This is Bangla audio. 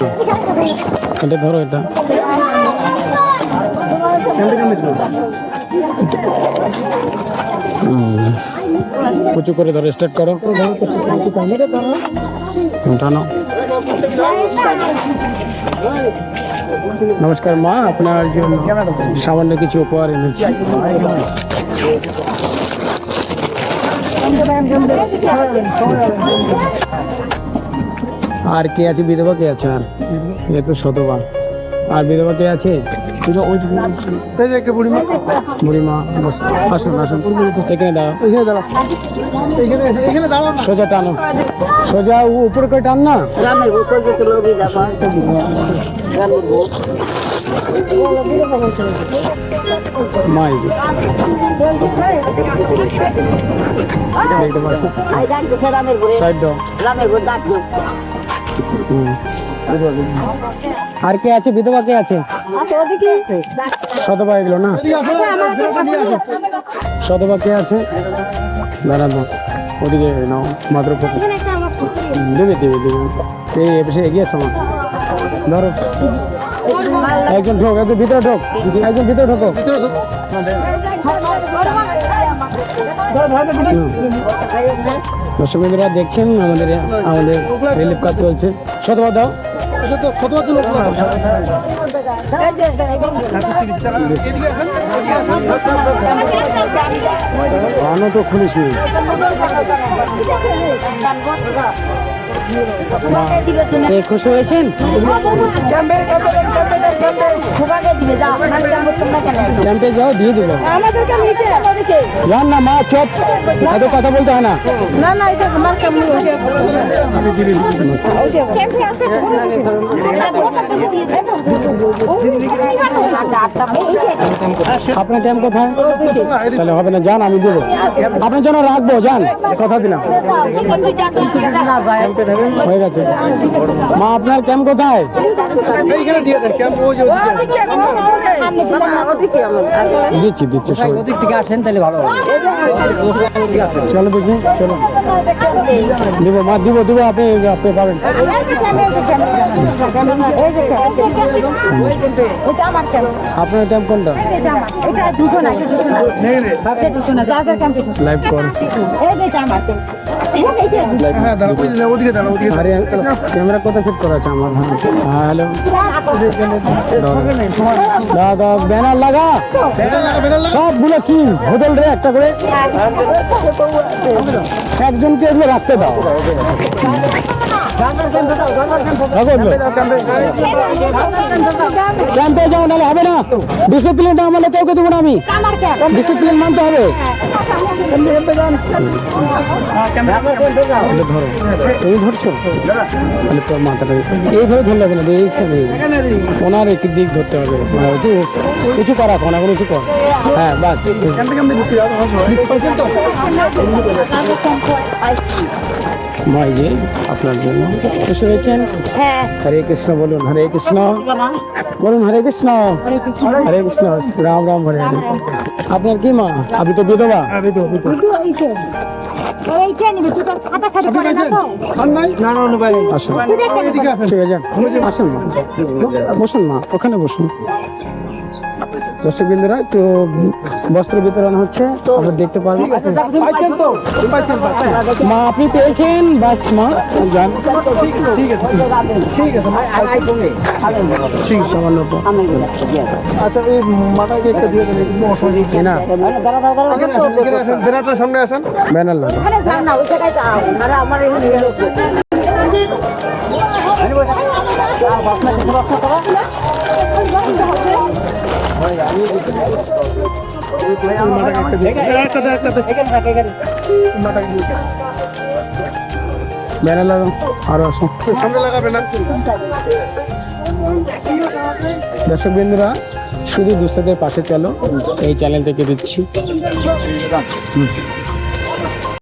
একটু, এটা ধরো, এটা উঁচু করে ধরো, স্টার্ট করো, উঠানো। নমস্কার মা, আপনার জন্য সামান্য কিছু উপহার এনেছি। আর কে আছে? বিধবা কে আছে? আর এ তো শতবা। আর বিধবা কে আছে? বুড়িমা, আসুন আসুন, এখানে দাও, সোজা টানো, সোজা উপর করে টান না। মাই সাইড দাও। আর কে আছে? বিধবা কে আছে? শতবা এগুলো না, শতবা কে আছে? দাঁড়ানো, ওদিকে নাও, মাত্র দেবে দেবে দেবে, এই এসে এগিয়ে সময় ধরো। একজন ঢোক, একজন ভিতরে ঢোক, একজন ভিতরে ঢোকো। দর্শক বন্ধুরা দেখছেন আমাদের রিলিফ কাজ চলছে। শতবা দাও, আনো তো খুলিস নি। খুশি হয়েছেন? ক্যাম্পে যাও, দিয়ে দেবো। যান না মা, চপ, এত কথা বলতে হয় না। আপনার ক্যাম্প কোথায়? তাহলে হবে না, যান, আমি দেবো আপনার জন্য, রাখবো, যান, কথা দিলাম। হয়ে গেছে মা, আপনার ক্যাম্প কোথায়? দিচ্ছি দিচ্ছি, আসেন তাহলে ভালো হবে। চলো দেখি, চলো দিব মা, দিব দিব, আপনি পাবেন। আপনার ক্যাম্প কোনটা? লাইভ কর, ক্যামেরা কোথায় ফিট করা আছে আমার? হ্যালো দাদা, ব্যানার লাগা, সবগুলো কি হোটেল রে, একটা করে একজনকে এগুলো রাখতে দাও। ক্যাম্পে যাও, নাহলে হবে না। ডিসিপ্লিন আমলে কাউকে দেবো না আমি, ডিসিপ্লিন মানতে হবে। ধরো, এই ধরছো, তাহলে তোর মাথাটা এইভাবে ধরলে হবে না, এইখানে ওনার এক দিক ধরতে হবে, উঁচু করা, কোন এখন উঁচু কর। হ্যাঁ বাস, মাই যে আপনার জন্য খুশি হয়েছেন। হরে কৃষ্ণ বলুন, হরে কৃষ্ণ বলুন, হরে কৃষ্ণ হরে কৃষ্ণ, রাম রাম হরে হরে। আপনার কি মা? আপনি তো বিধবা। আসুন মা, বসুন মা, ওখানে বসুন। দর্শক বিন্দুরা, একটু বস্ত্র বিতরণ হচ্ছে, আপনারা দেখতে পারবেন। মা আপনি পেয়েছেন, বাস মা যান, ঠিক আছে সামান্য। আচ্ছা, এই মাথায় একটা দিয়ে দেন না, ব্যানারটার সামনে আসেন, ব্যানার লাগা। ব্যানার লাগাও, আরো আসুন, সামনে লাগাবেন। দর্শক বিন্দুরা, শুধু দুস্থদের পাশে চলো, এই চ্যানেল থেকে দিচ্ছি।